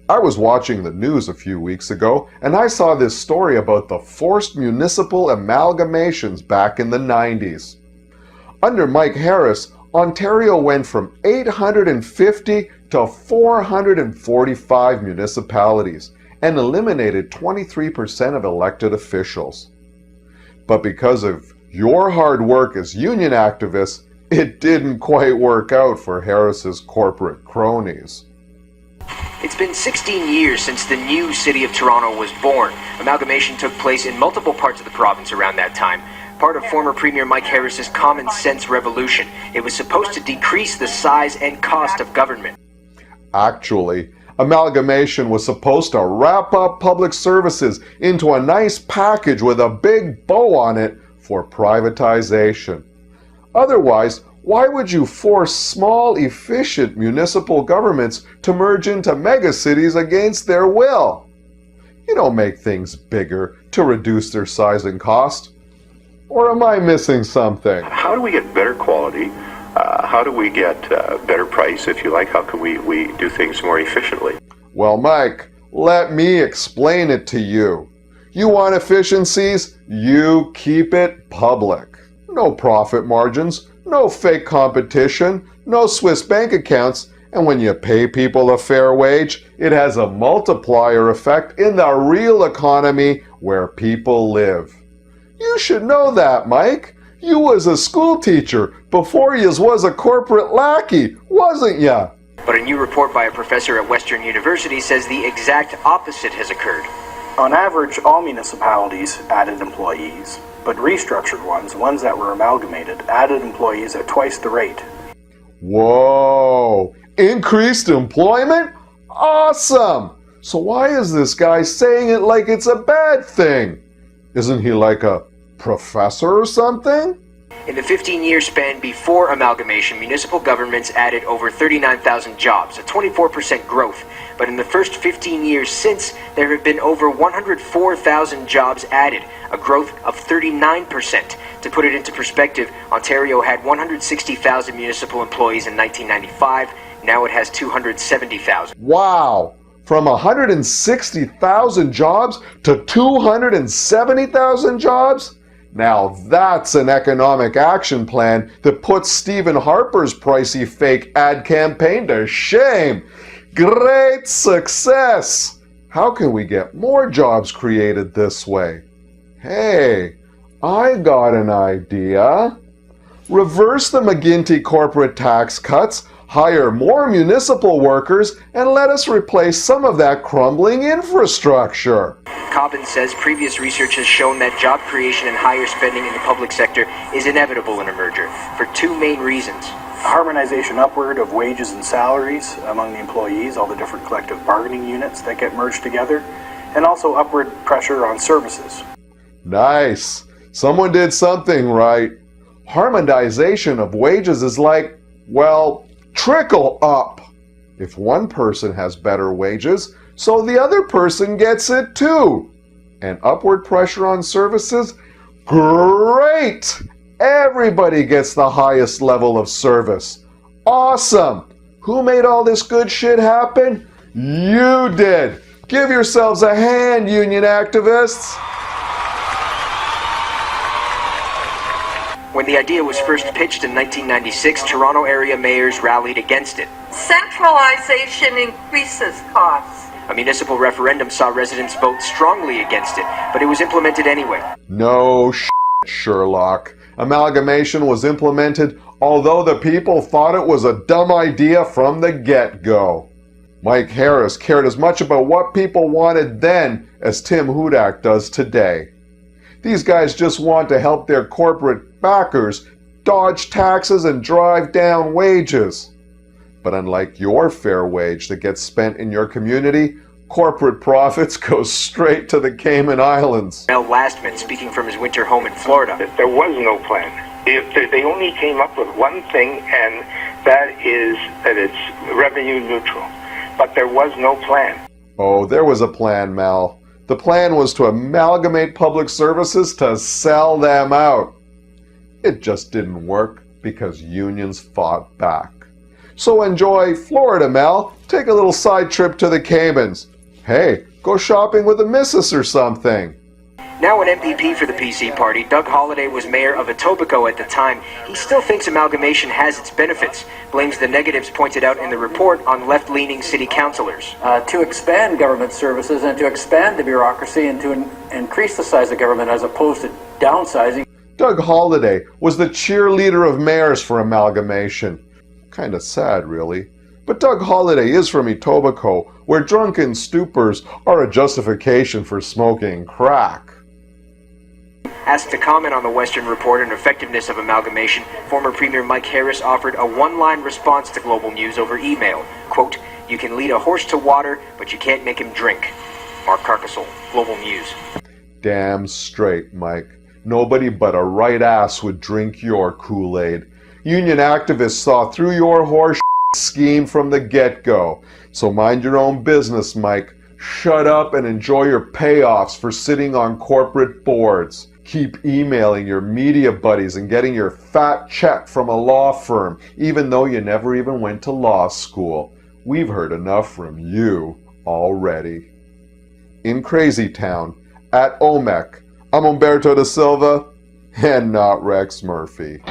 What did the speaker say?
I was watching the news a few weeks ago, and I saw this story about the forced municipal amalgamations back in the 90s. Under Mike Harris, Ontario went from 850 to 445 municipalities and eliminated 23% of elected officials. But because of your hard work as union activists, it didn't quite work out for Harris's corporate cronies. It's been 16 years since the new city of Toronto was born. Amalgamation took place in multiple parts of the province around that time, part of former Premier Mike Harris's common sense revolution. It was supposed to decrease the size and cost of government. Actually, amalgamation was supposed to wrap up public services into a nice package with a big bow on it for privatization. Otherwise, why would you force small, efficient municipal governments to merge into megacities against their will? You don't make things bigger to reduce their size and cost. Or am I missing something? How do we get better quality? How do we get better price, if you like? How can we do things more efficiently? Well, Mike, let me explain it to you. You want efficiencies? You keep it public. No profit margins, no fake competition, no Swiss bank accounts, and when you pay people a fair wage, it has a multiplier effect in the real economy where people live. You should know that, Mike. You was a school teacher before yous was a corporate lackey, wasn't ya? But a new report by a professor at Western University says the exact opposite has occurred. On average, all municipalities added employees, but restructured ones that were amalgamated, added employees at twice the rate. Whoa! Increased employment? Awesome! So why is this guy saying it like it's a bad thing? Isn't he like a professor or something? In the 15-year span before amalgamation, municipal governments added over 39,000 jobs, a 24% growth. But in the first 15 years since, there have been over 104,000 jobs added, a growth of 39%. To put it into perspective, Ontario had 160,000 municipal employees in 1995. Now it has 270,000. Wow! From 160,000 jobs to 270,000 jobs? Now that's an economic action plan that puts Stephen Harper's pricey fake ad campaign to shame. Great success! How can we get more jobs created this way? Hey, I got an idea. Reverse the McGuinty corporate tax cuts, hire more municipal workers, and let us replace some of that crumbling infrastructure. Cobbins says previous research has shown that job creation and higher spending in the public sector is inevitable in a merger, for two main reasons. Harmonization upward of wages and salaries among the employees, all the different collective bargaining units that get merged together, and also upward pressure on services. Nice. Someone did something right. Harmonization of wages is like, well, trickle up. If one person has better wages, so the other person gets it too. And upward pressure on services? Great! Everybody gets the highest level of service. Awesome! Who made all this good shit happen? You did! Give yourselves a hand, union activists! When the idea was first pitched in 1996, Toronto area mayors rallied against it. Centralization increases costs. A municipal referendum saw residents vote strongly against it, but it was implemented anyway. No shit, Sherlock. Amalgamation was implemented although the people thought it was a dumb idea from the get-go. Mike Harris cared as much about what people wanted then as Tim Hudak does today. These guys just want to help their corporate backers dodge taxes and drive down wages. But unlike your fair wage that gets spent in your community, corporate profits go straight to the Cayman Islands. Mel Lastman, speaking from his winter home in Florida. There was no plan. They only came up with one thing, and that is that it's revenue neutral. But there was no plan. Oh, there was a plan, Mal. The plan was to amalgamate public services to sell them out. It just didn't work because unions fought back. So enjoy Florida, Mel. Take a little side trip to the Caymans. Hey, go shopping with a missus or something. Now an MPP for the PC party, Doug Holliday was mayor of Etobicoke at the time. He still thinks amalgamation has its benefits, blames the negatives pointed out in the report on left-leaning city councillors. To expand government services and to expand the bureaucracy and to increase the size of government as opposed to downsizing. Doug Holliday was the cheerleader of mayors for amalgamation. Kinda sad, really. But Doug Holliday is from Etobicoke, where drunken stupors are a justification for smoking crack. Asked to comment on the Western Report and effectiveness of amalgamation, former Premier Mike Harris offered a one-line response to Global News over email. Quote, "You can lead a horse to water, but you can't make him drink." Mark Carcassel, Global News. Damn straight, Mike. Nobody but a right ass would drink your Kool-Aid. Union activists saw through your horse scheme from the get-go. So mind your own business, Mike. Shut up and enjoy your payoffs for sitting on corporate boards. Keep emailing your media buddies and getting your fat check from a law firm, even though you never even went to law school. We've heard enough from you already. In Crazy Town, at OMEC, I'm Umberto da Silva, and not Rex Murphy.